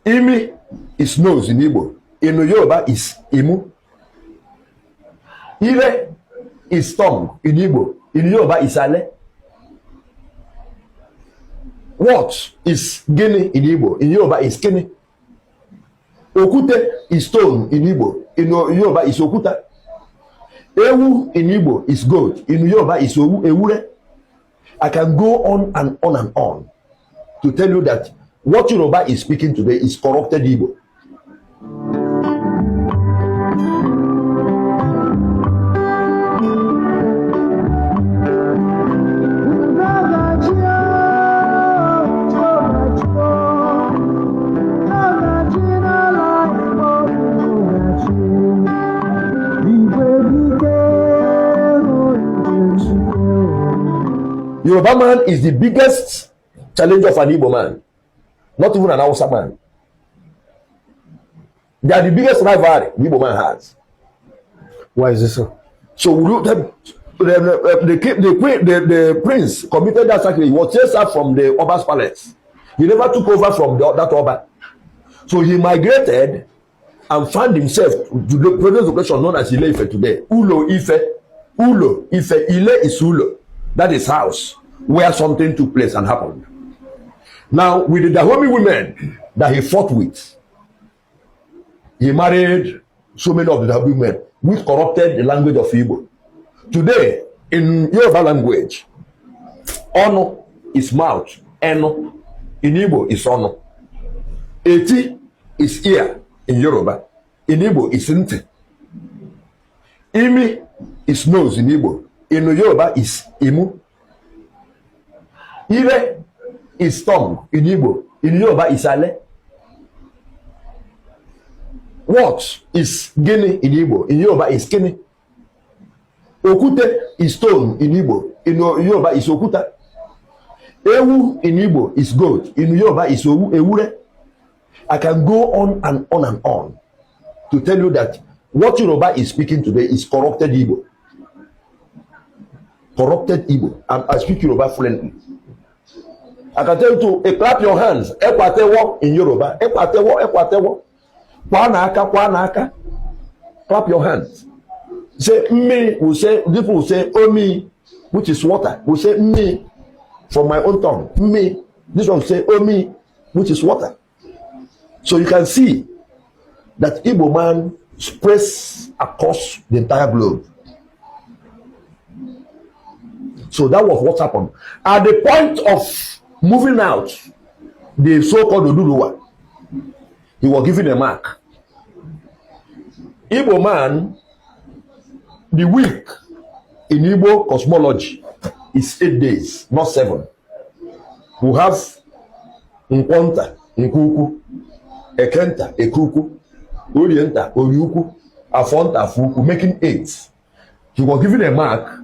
Imi is nose in Igbo. In Yoruba is Imu. Ire is tongue in Igbo. In Yoruba is Ale. What is Gini in Igbo? In Yoruba is Kini. Okute is stone in Igbo. In Yoruba is Okuta. Ewu in Igbo is goat. In Yoruba is Ewure. I can go on and on and on to tell you that what Yoruba is speaking today is corrupted Igbo. Yoruba man is the biggest challenge of an Igbo man, not even an Hausa man. They are the biggest rivalry the Igbo man has. Why is this so? So the prince committed that sacrilege. He was chased out from the Oba's palace. He never took over from that Oba. So he migrated and found himself to the present location known as Ile Ife today. Ulo Ife. Ulo Ife. Ile is Ulo. That is house where something took place and happened. Now, with the Dahomey women that he fought with, he married so many of the Dahomey women, which corrupted the language of Igbo. Today, in Yoruba language, Ono is mouth, Eno. In Igbo is Ono. Eti is ear in Yoruba. In Igbo is Nte. Imi is nose in Igbo. In Yoruba is Imu. Ire is tongue in Igbo. In Yoruba is Ale. What is Gini in Igbo? In Yoruba is Kini. Okute is stone in Igbo. In Yoruba is Okuta. Ewu in Igbo is goat. In Yoruba is Ewure. I can go on and on and on to tell you that what Yoruba is speaking today is corrupted Igbo. Corrupted Igbo. And I speak Yoruba fluently. I can tell you to clap your hands. Ekwatewo in Yoruba. Ekwatewo, ekwatewo. Kwa na aka. Clap your hands. Say me, will say, people will say omi, which is water. Will say me from my own tongue. Me. This one will say omi, which is water. So you can see that Igbo man spreads across the entire globe. So that was what happened. At the point of moving out, the so-called Oduduwa, he was given a mark. Igbo man, the week in Igbo cosmology is 8 days, not 7. We have Nkwanta, Nkuku, Ekenta, Ekuku, Orienta, Oriuku, Afonta, Afuku, making 8. He was given a mark.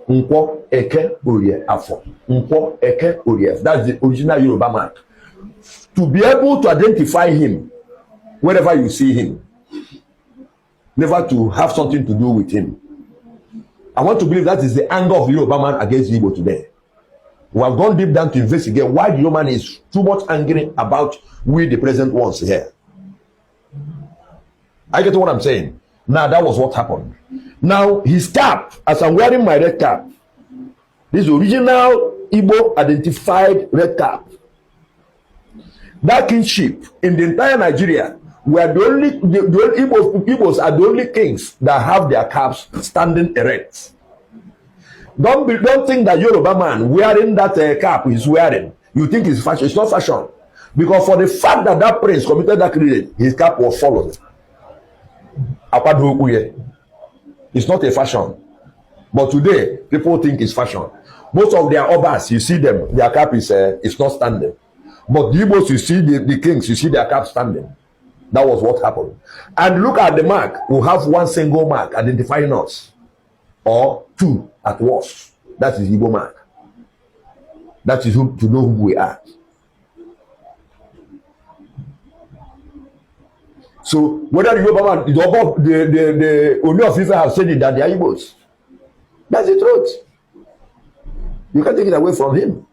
Nkwo, Eke, Orie, Afo. Nkwo, Eke, Orie. That's the original Yoruba mark. To be able to identify him wherever you see him, never to have something to do with him. I want to believe that is the anger of the Yoruba man against Igbo today. We have gone deep down to investigate why the Yoruba man is too much angry about we the present ones here. I get what I'm saying. Now that was what happened. Now his cap, as I'm wearing my red cap, this original Igbo identified red cap. That kingship in the entire Nigeria, were the only Igbos are the only kings that have their caps standing erect. Don't think that Yoruba man wearing that cap is wearing. You think it's fashion. It's not fashion. Because for the fact that that prince committed that crime, his cap was followed. It's not a fashion. But today, people think it's fashion. Most of their obas, you see them, their cap is not standing. But the Igbos, you see the kings, you see their cap standing. That was what happened. And look at the mark. We have one single mark identifying us. Or two at worst. That is Igbo mark. That is to know who we are. So whether the Yoruba man, the Oni of Ife have said it that they are Igbos. That's the truth. You can't take it away from him.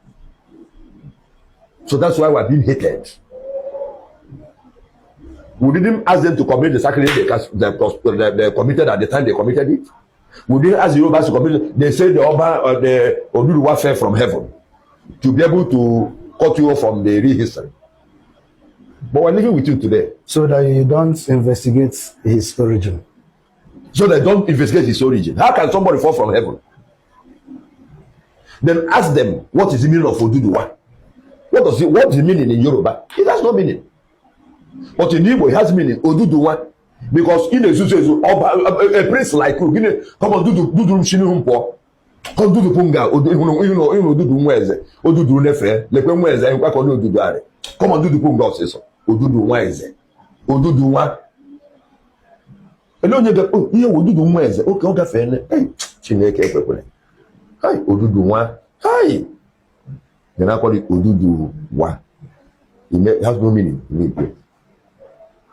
So that's why we're being hated. We didn't ask them to commit the sacrilege they committed at the time they committed it. We didn't ask the Yorubas to commit it. They say the Oba, the Oduduwa fell from heaven to be able to cut you off from the real history. But we're living with you today. So that you don't investigate his origin. So they don't investigate his origin. How can somebody fall from heaven? Then ask them, what is the meaning of Oduduwa? What is the meaning in Yoruba? It has no meaning. But in Igbo, it has meaning Oduduwa. Because in a prince like you, come on, do Mshinu, come do Punga, Odudu Mweze, Odudu Nefe, Lekwe Mweze, and Kwako Odudu Are. Come on, do the Punga also. Odudu Mweze, Odudu Wa. And then you go, oh, here Odudu Mweze, okay, okay, fair. Hey, Chineke, hi, Odudu Wa, hi. Then I call it Odudu Wa. It has no meaning.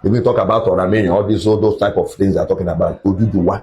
If we talk about Orameni, all those type of things they're talking about, Oduduwa.